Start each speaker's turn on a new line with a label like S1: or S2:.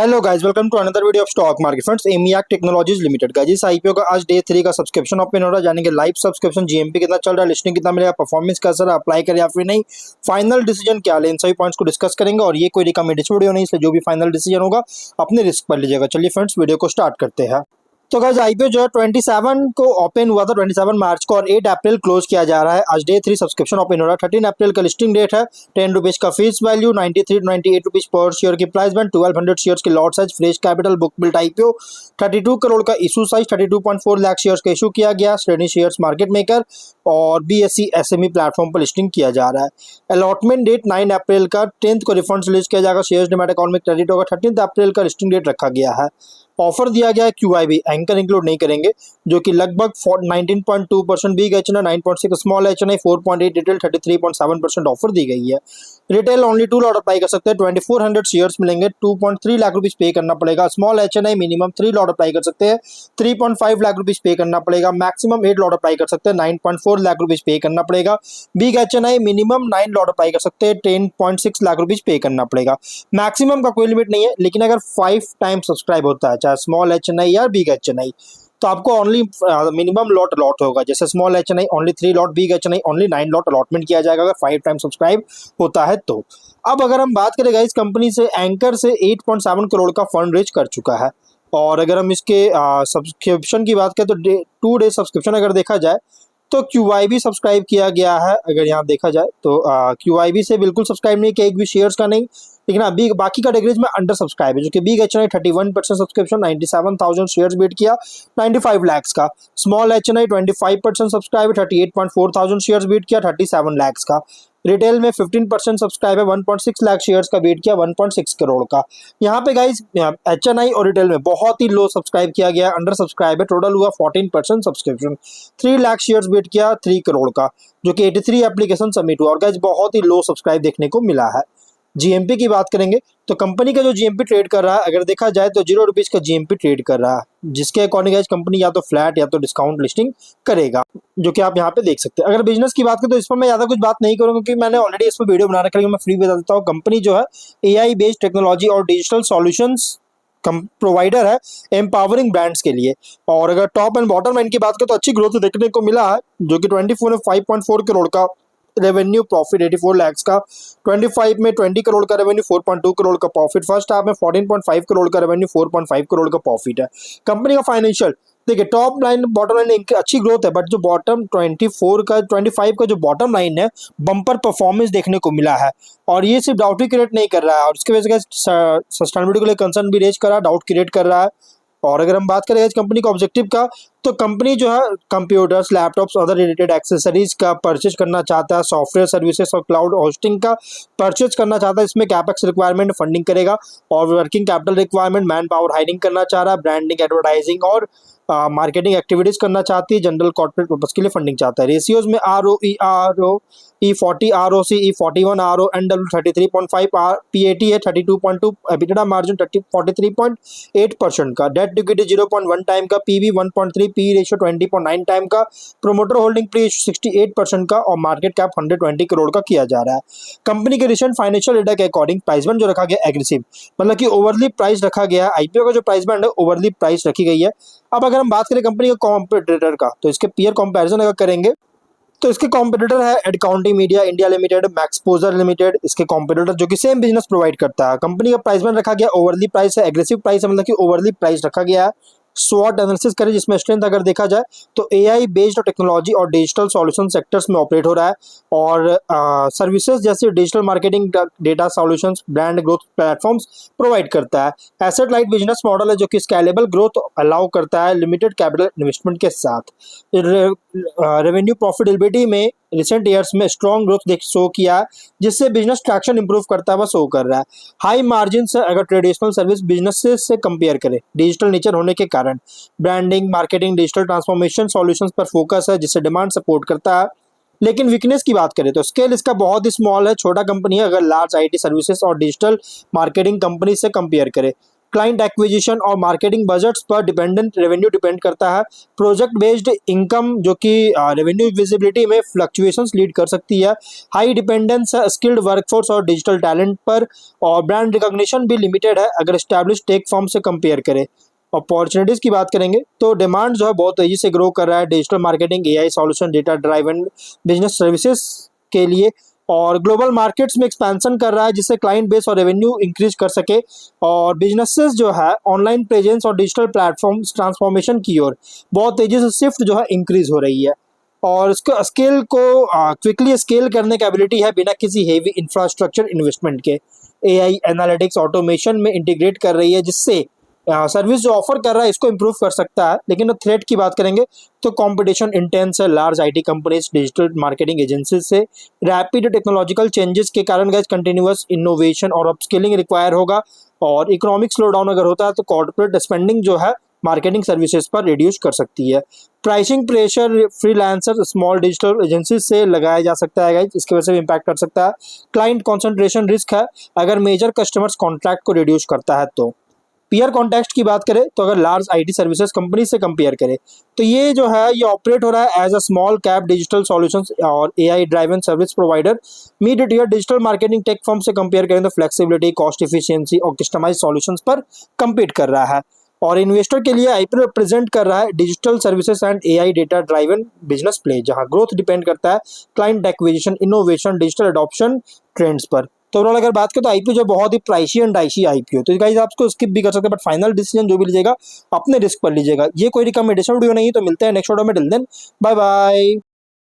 S1: Hello guys, welcome to another video of stock market friends. एमियाक technologies limited का जिस IPO का आज डे 3 का सब्सक्रिप्शन ओपन हो रहा है, जानेंगे लाइव सब्सक्रिप्शन जीएमपी कितना चल रहा है, लिस्टिंग कितना मिलेगा, परफॉर्मेंस कैसा रहा, अप्लाई करें या फिर नहीं, फाइनल डिसीजन क्या ले, इन सभी पॉइंट्स को डिस्कस करेंगे। और ये कोई रिकमेंडेशन वीडियो नहीं, इसलिए जो भी फाइनल डिसीजन होगा अपने रिस्क पर लीजिएगा। चलिए फ्रेंड्स, वीडियो को स्टार्ट करते हैं। तो गाइस, आईपीओ जो है 27 को ओपन हुआ था, 27 मार्च को, और 8 अप्रैल क्लोज किया जा रहा है। आज डे 3 सब्सक्रिप्शन ओपन हो रहा है। 13 अप्रैल का लिस्टिंग डेट है। 10 रुपीज का face value, 93 to 98 rupees per share की प्राइस बैंड, 1200 शेयर्स की lot size, fresh capital, book built IPO, 32 crore का इशू साइज, 32.4 लाख शेयर्स का इशू किया गया। श्रेणी शेयर्स मार्केट मेकर और बीएसई एसएमई प्लेटफॉर्म पर लिस्टिंग किया जा रहा है। अलॉटमेंट डेट 9 अप्रैल का, 10th को रिफंड रिलीज किया जाएगा। शेयर्स डिमैट अकाउंट में क्रेडिट होगा। 13 अप्रैल का लिस्टिंग डेट रखा गया है। ऑफर दिया गया है क्यूआईबी, एंकर इंक्लूड नहीं करेंगे, जो कि लगभग 19.2% big HNI, 9.6 small HNI, 4.8 retail, 33.7% offer दी गई है। रिटेल ओनली 2 लॉट अप्लाई कर सकते हैं। 2400 शेयर्स मिलेंगे। 2.3 लाख रुपीज पे करना पड़ेगा। Small HNI minimum 3 lot apply कर सकते हैं। 3.5 लाख रुपीज पे करना पड़ेगा। मैक्सिमम 8 लॉट अप्लाई कर सकते हैं। 9.4 लाख रुपीज पे करना पड़ेगा। Big HNI minimum 9 lot apply कर सकते हैं। 10.6 लाख रुपीज पे करना पड़ेगा। मैक्सिमम का कोई लिमिट नहीं है, लेकिन अगर 5 टाइम सब्सक्राइब होता है, चाहे स्मॉल एचएनआई या बिग एचएनआई, तो आपको ओनली मिनिमम लॉट अलॉट होगा। जैसे small HNI only 3 lot, big HNI only 9 lot allotment किया जाएगा अगर 5 टाइम सब्सक्राइब होता है तो। अब अगर हम बात करें इस कंपनी से, एंकर से 8.7 करोड़ का फंड रेज कर चुका है। और अगर हम इसके सब्सक्रिप्शन की बात करें तो 2 डे सब्सक्रिप्शन अगर देखा जाए तो क्यूआईबी सब्सक्राइब किया गया है। अगर यहाँ देखा जाए तो क्यूआईबी से बिल्कुल सब्सक्राइब नहीं किया, एक भी शेयर्स का नहीं। लेकिन अभी बाकी कैटेगरीज में अंडर सब्सक्राइब है, जो कि big HNI 31% subscription, 97,000 shares beat किया, 95 लैक्स का। स्मॉल एचएनआई 25% सब्सक्राइब है, 38.4 थाउजेंड शेयर्स बीट किया, 37 लैक्स का। रिटेल में 15% सब्सक्राइब है, 1.6 लाख शेयर्स का बीट किया, 1.6 करोड़ का। यहाँ पे गाइस एचएनआई और रिटेल में बहुत ही लो सब्सक्राइब किया गया, अंडर सब्सक्राइब है। टोटल हुआ 14% सब्सक्रिप्शन, 3 लाख शेयर्स बीट किया, 3 करोड़ का, जो कि 83 एप्लीकेशन सबमिट हुआ। और गाइस बहुत ही लो सब्सक्राइब देखने को मिला है। जीएमपी की बात करेंगे तो कंपनी का जो जीएमपी ट्रेड कर रहा है, अगर देखा जाए तो 0 रुपीज का जीएमपी ट्रेड कर रहा है, जिसके अकॉर्डिंग कंपनी या तो फ्लैट या तो डिस्काउंट लिस्टिंग करेगा, जो कि आप यहाँ पे देख सकते हैं। अगर बिजनेस की बात करें तो इस पर मैं ज्यादा कुछ बात नहीं करूंगा, क्योंकि मैंने ऑलरेडी इस पर वीडियो बना रखा है। मैं फ्री बता देता हूँ। कंपनी जो है एआई बेस्ड टेक्नोलॉजी और डिजिटल सॉल्यूशंस प्रोवाइडर है, एम्पावरिंग ब्रांड्स के लिए। और अगर टॉप एंड बॉटम लाइन की बात करें तो अच्छी ग्रोथ देखने को मिला है, जो कि 24 में 5.4 करोड़ का रेवेन्यू, प्रॉफिट 84 लैक्स का। 25 में 20 करोड़ का रेवेन्यू, 4.2 करोड़ का प्रॉफिट। फर्स्ट हाफ में 14.5 करोड़ का रेवेन्यू, 4.5 करोड़ का प्रॉफिट है। कंपनी का फाइनेंशियल देखिए, टॉप लाइन बॉटम लाइन इनकी अच्छी ग्रोथ है, बट जो बॉटम 25 का जो बॉटम लाइन है, बम्पर परफॉर्मेंस देखने को मिला है। और ये सिर्फ डाउट ही क्रिएट नहीं कर रहा है, और इसकी वजह से सस्टेनेबिलिटी को लेकर कंसर्न भी रेज कर रहा है, डाउट क्रिएट कर रहा है। और अगर हम बात करें इस कंपनी का ऑब्जेक्टिव का, तो कंपनी जो है computers, laptops, other related accessories का परचेज करना चाहता है, सॉफ्टवेयर सर्विसेज और क्लाउड होस्टिंग का परचेज करना चाहता है। इसमें कैपेक्स रिक्वायरमेंट फंडिंग करेगा, और working capital requirement, man power hiring करना चाह रहा है, ब्रांडिंग, एडवर्टाइजिंग और मार्केटिंग एक्टिविटीज करना चाहती है, जनरल कॉर्पोरेट पर्पस के लिए फंडिंग चाहता है। रेशियोज में E40 ROC, E41 RO, NW 33.5, PAT है 32.2, EBITDA मार्जिन 43.8% का, डेट इक्विटी 0.1 टाइम का, PB 1.3, P रेशियो 20.9 टाइम का, प्रोमोटर होल्डिंग प्री 68% का, और मार्केट कैप 120 करोड़ का किया जा रहा है। कंपनी के रिसेंट फाइनेंशियल डेटा के अकॉर्डिंग प्राइस बैंड जो रखा गया एग्रेसिव, मतलब कि ओवरली प्राइस रखा गया है। आईपीओ का जो प्राइस बैंड है ओवरली प्राइस रखी गई है। अब अगर हम बात करें कंपनी के कॉम्पिटिटर का, तो इसके पीयर कंपैरिजन अगर करेंगे तो इसके कॉम्पिटिटर है एडकाउंटिंग मीडिया इंडिया लिमिटेड, मैक्सपोजर लिमिटेड, इसके कॉम्पिटिटर जो कि सेम बिजनेस प्रोवाइड करता है। कंपनी का प्राइस बैंड रखा गया ओवरली प्राइस है, एग्रेसिव प्राइस है, मतलब कि ओवरली प्राइस रखा गया है। स्वॉट एनालिसिस करें, जिसमें स्ट्रेंथ अगर देखा जाए तो एआई बेस्ड टेक्नोलॉजी और डिजिटल सॉल्यूशन सेक्टर्स में ऑपरेट हो रहा है, और सर्विसेज जैसे digital marketing, data solutions, brand growth platforms provide करता है। एसेट लाइट बिजनेस मॉडल है, जो कि स्केलेबल ग्रोथ अलाउ करता है लिमिटेड कैपिटल इन्वेस्टमेंट के साथ। रेवेन्यू प्रॉफिटेबिलिटी में रिसेंट ईयर्स में स्ट्रॉन्ग ग्रोथ शो किया है, जिससे बिजनेस ट्रैक्शन इंप्रूव करता हुआ शो कर रहा है। हाई मार्जिन से अगर ट्रेडिशनल सर्विस बिजनेसेस से कंपेयर करें, डिजिटल नेचर होने के कारण branding, marketing, digital transformation solutions पर फोकस है, जिससे डिमांड सपोर्ट करता है। लेकिन वीकनेस की बात करें तो स्केल इसका बहुत ही स्मॉल है, छोटा कंपनी है अगर लार्ज आईटी सर्विसेज और डिजिटल मार्केटिंग कंपनी से कंपेयर करें। क्लाइंट एक्विजिशन और मार्केटिंग बजट्स पर डिपेंडेंट रेवेन्यू डिपेंड करता है। प्रोजेक्ट बेस्ड इनकम जो कि रेवेन्यू विजिबिलिटी में फ्लक्चुएशंस लीड कर सकती है। हाई डिपेंडेंस है स्किल्ड वर्कफोर्स और डिजिटल टैलेंट पर, और ब्रांड रिकॉग्निशन भी लिमिटेड है अगर एस्टैब्लिश टेक फर्म से कंपेयर करें। अपॉर्चुनिटीज़ की बात करेंगे तो डिमांड जो है बहुत तेज़ी से ग्रो कर रहा है digital marketing, AI solution, data driven business services के लिए, और ग्लोबल मार्केट्स में एक्सपेंशन कर रहा है जिससे क्लाइंट बेस और रेवेन्यू इंक्रीज कर सके। और बिजनेसेस जो है ऑनलाइन प्रेजेंस और डिजिटल प्लेटफॉर्म्स ट्रांसफॉर्मेशन की ओर बहुत तेज़ी से शिफ्ट जो है इंक्रीज हो रही है, और इसको स्केल को क्विकली स्केल करने की एबिलिटी है बिना किसी हेवी इंफ्रास्ट्रक्चर इन्वेस्टमेंट के। एआई एनालिटिक्स ऑटोमेशन में इंटीग्रेट कर रही है जिससे सर्विस जो ऑफर कर रहा है इसको इम्प्रूव कर सकता है। लेकिन थ्रेट की बात करेंगे तो कंपटीशन इंटेंस है large IT companies, digital marketing agencies से। रैपिड टेक्नोलॉजिकल चेंजेस के कारण गाइस कंटिन्यूअस इनोवेशन और अपस्किलिंग रिक्वायर होगा, और इकोनॉमिक स्लोडाउन अगर होता है तो कॉर्पोरेट स्पेंडिंग जो है मार्केटिंग सर्विसेज पर रिड्यूस कर सकती है। Pricing pressure freelancer small digital agencies से लगाया जा सकता है गाइस, इसकी वजह से भी इम्पैक्ट कर सकता है। क्लाइंट कॉन्सेंट्रेशन रिस्क है अगर मेजर कस्टमर्स कॉन्ट्रैक्ट को रिड्यूस करता है तो। पीयर कॉन्टेक्स्ट की बात करें तो अगर लार्ज आईटी सर्विसेज कंपनी से कंपेयर करें तो ये जो है ये ऑपरेट हो रहा है as a small cap digital solutions और AI driven service provider. Mid tier digital marketing tech firm से कंपेयर करें तो फ्लेक्सिबिलिटी, कॉस्ट इफिशियंसी और कस्टमाइज सॉल्यूशंस पर compete कर रहा है। और इन्वेस्टर के लिए आईपीओ रिप्रेजेंट कर रहा है digital services and AI data driven business play, जहां ग्रोथ डिपेंड करता है client acquisition, innovation, digital adoption trends पर। तो ओवरऑल अगर बात करें तो आईपीओ जो बहुत ही प्राइसी एंड डाइसी आईपीओ, तो गाइस आपको स्किप भी कर सकते हैं, बट फाइनल डिसीजन जो भी लीजिएगा अपने रिस्क पर लीजिएगा। ये कोई रिकमेंडेशन वीडियो नहीं है, तो मिलते हैं नेक्स्ट वीडियो में। Till then bye bye.